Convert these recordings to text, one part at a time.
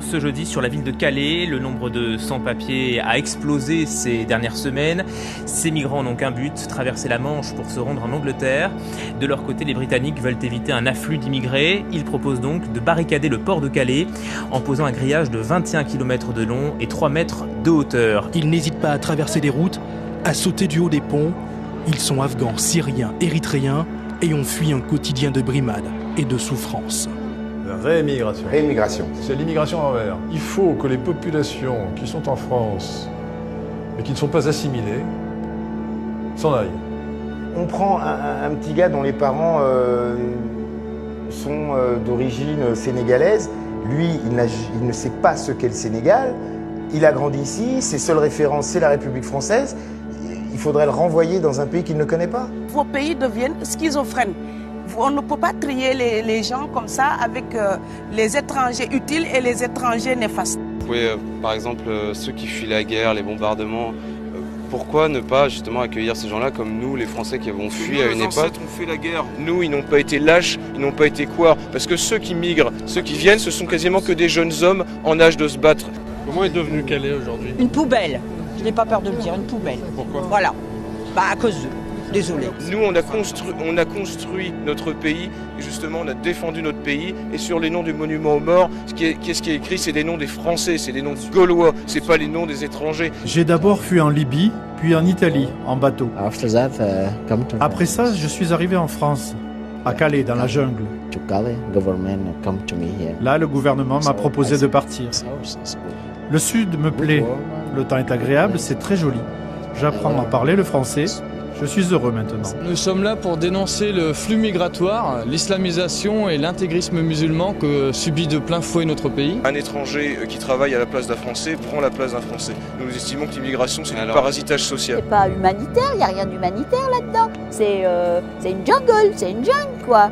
ce jeudi sur la ville de Calais. Le nombre de sans-papiers a explosé ces dernières semaines. Ces migrants n'ont qu'un but, traverser la Manche pour se rendre en Angleterre. De leur côté, les Britanniques veulent éviter un afflux d'immigrés. Ils proposent donc de barricader le port de Calais en posant un grillage de 21 km de long et 3 mètres de hauteur. Ils n'hésitent pas à traverser les routes, à sauter du haut des ponts. Ils sont afghans, syriens, érythréens et ont fui un quotidien de brimades et de souffrances. Réémigration. Réémigration. C'est l'immigration en envers. Il faut que les populations qui sont en France, mais qui ne sont pas assimilées, s'en aillent. On prend un petit gars dont les parents sont d'origine sénégalaise. Lui, il ne sait pas ce qu'est le Sénégal. Il a grandi ici, ses seules références, c'est la République française. Il faudrait le renvoyer dans un pays qu'il ne connaît pas. Vos pays deviennent schizophrènes. On ne peut pas trier les gens comme ça avec les étrangers utiles et les étrangers néfastes. Vous pouvez, par exemple, ceux qui fuient la guerre, les bombardements, pourquoi ne pas justement accueillir ces gens-là comme nous, les Français qui avons fui à une époque? Nos ancêtres ont fait la guerre. Nous, ils n'ont pas été lâches, ils n'ont pas été couards. Parce que ceux qui migrent, ceux qui viennent, ce sont quasiment que des jeunes hommes en âge de se battre. Comment est devenu Calais aujourd'hui? Une poubelle. Je n'ai pas peur de le dire, une poubelle. Pourquoi? Voilà. À cause d'eux. Désolé. Nous, on a construit notre pays, et justement, on a défendu notre pays. Et sur les noms du monument aux morts, ce qui est écrit, c'est des noms des Français, c'est des noms gaulois, c'est pas les noms des étrangers. J'ai d'abord fui en Libye, puis en Italie, en bateau. Après ça, je suis arrivé en France, à Calais, dans la jungle. Là, le gouvernement m'a proposé de partir. Le sud me plaît, le temps est agréable, c'est très joli. J'apprends à parler le français. Je suis heureux maintenant. Nous sommes là pour dénoncer le flux migratoire, l'islamisation et l'intégrisme musulman que subit de plein fouet notre pays. Un étranger qui travaille à la place d'un Français prend la place d'un Français. Nous estimons que l'immigration, c'est un parasitage social. C'est pas humanitaire, il n'y a rien d'humanitaire là-dedans. C'est une jungle, quoi.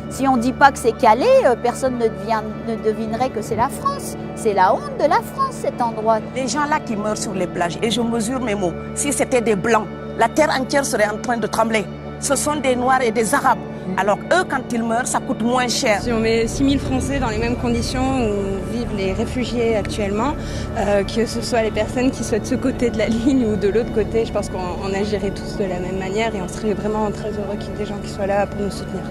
Si on ne dit pas que c'est Calais, personne ne devinerait que c'est la France. C'est la honte de la France, cet endroit. Les gens là qui meurent sur les plages, et je mesure mes mots, si c'était des Blancs, la terre entière serait en train de trembler. Ce sont des Noirs et des Arabes. Alors eux, quand ils meurent, ça coûte moins cher. Si on met 6000 Français dans les mêmes conditions où vivent les réfugiés actuellement, que ce soit les personnes qui soient de ce côté de la ligne ou de l'autre côté, je pense qu'on agirait tous de la même manière et on serait vraiment très heureux qu'il y ait des gens qui soient là pour nous soutenir.